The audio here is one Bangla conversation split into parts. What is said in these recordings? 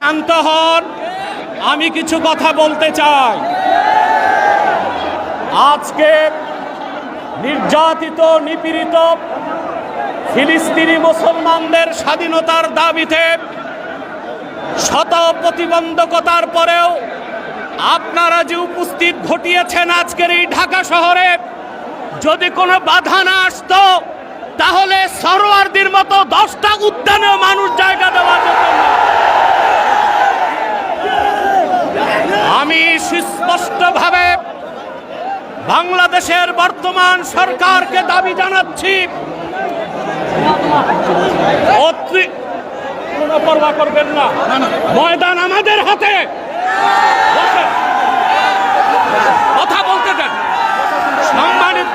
শান্ত হন, আমি কিছু কথা বলতে চাই। আজকে নির্যাতিত নিপীড়িত ফিলিস্তিনি মুসলমানদের স্বাধীনতার দাবিতে শত প্রতিবন্ধকতার পরেও আপনারা যে উপস্থিত ঘটিয়েছেন আজকের এই ঢাকা শহরে, যদি কোনো বাধা না আসতো তাহলে সরোয়ারদের মতো 10টা উদ্যানেও মানুষ জায়গা দেওয়া যেত না। আমি সুস্পষ্টভাবে বাংলাদেশের বর্তমান সরকারকে দাবি জানাচ্ছি, কোনো পরোয়া করবেন না, ময়দান আমাদের হাতে, কথা বলতে দেন। সম্মানিত,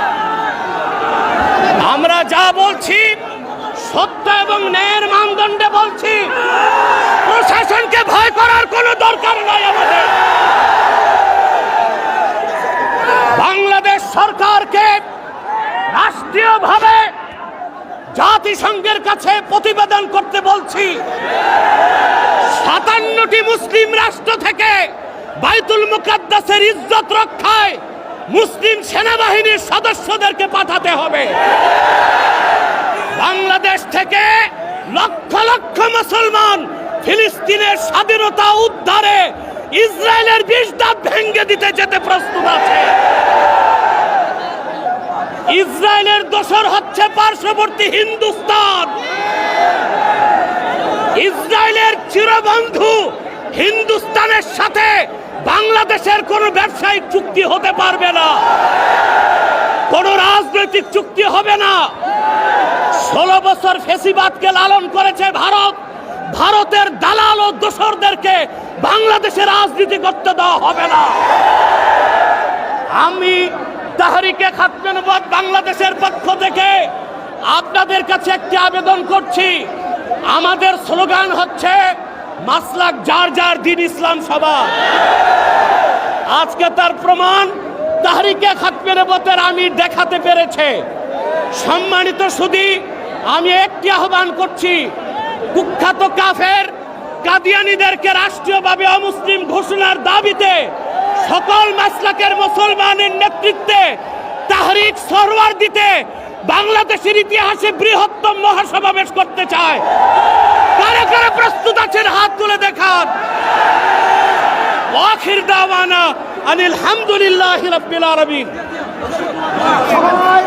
আমরা যা বলছি সত্য এবং ন্যায়ের মানদণ্ডে বলছি, প্রশাসনকে ভয় করার কোনো দরকার নাই আমাদের। বাংলাদেশ সরকারকে রাষ্ট্রীয়ভাবে জাতিসংঘের কাছে প্রতিবেদন করতে বলছি, 57টি মুসলিম রাষ্ট্র থেকে বাইতুল মুকাদ্দাসের ইজ্জত রক্ষায় মুসলিম সেনাবাহিনীর সদস্যদেরকে পাঠাতে হবে। বাংলাদেশ থেকে লক্ষ লক্ষ মুসলমান ফিলিস্তিনের স্বাধীনতা উদ্ধারে ইসরায়েলের 20 দাঁত ভেঙে দিতে যেতে প্রস্তুত আছে। ইসরায়েলের দোসর হচ্ছে পার্শ্ববর্তী হিন্দুস্তান। ইসরায়েলের চিরবন্ধু হিন্দুস্তানের সাথে বাংলাদেশের কোনো ব্যবসায়িক চুক্তি হতে পারবে না, কোনো রাজনৈতিক চুক্তি হবে না। 16 বছর ফ্যাসিবাদকে লালন করেছে ভারত। ভারতের দালাল ও দোসরদেরকে বাংলাদেশে রাজনীতি করতে দেওয়া হবে না। আমি তাহরিকে খাতমে নবুয়ত বাংলাদেশের পক্ষ থেকে আপনাদের কাছে একটি আবেদন করছি। আমাদের স্লোগান হচ্ছে মাসলাক যার যার, দিন ইসলাম সবার। আজকে তার প্রমাণ তাহরিকে খাতমে নবুয়তের আমির দেখাতে পেরেছে। সম্মানিত সুধী, আমি একটি আহ্বান করছি, কুখ্যাত কাফের কাদিয়ানীদেরকে রাষ্ট্রীয়ভাবে অমুসলিম ঘোষণার দাবিতে সকল মাসলাকের মুসলমানের নেতৃত্বে তাহরিক সরওয়ার দিতে বাংলাদেশের ইতিহাসে বৃহত্তম মহাসমাবেশ করতে চায়। কারা কারা প্রস্তুত আছেন হাত তুলে দেখান। আখির দাওয়ানা আনিল হামদুলিল্লাহি রাব্বিল আলামিন। সবাই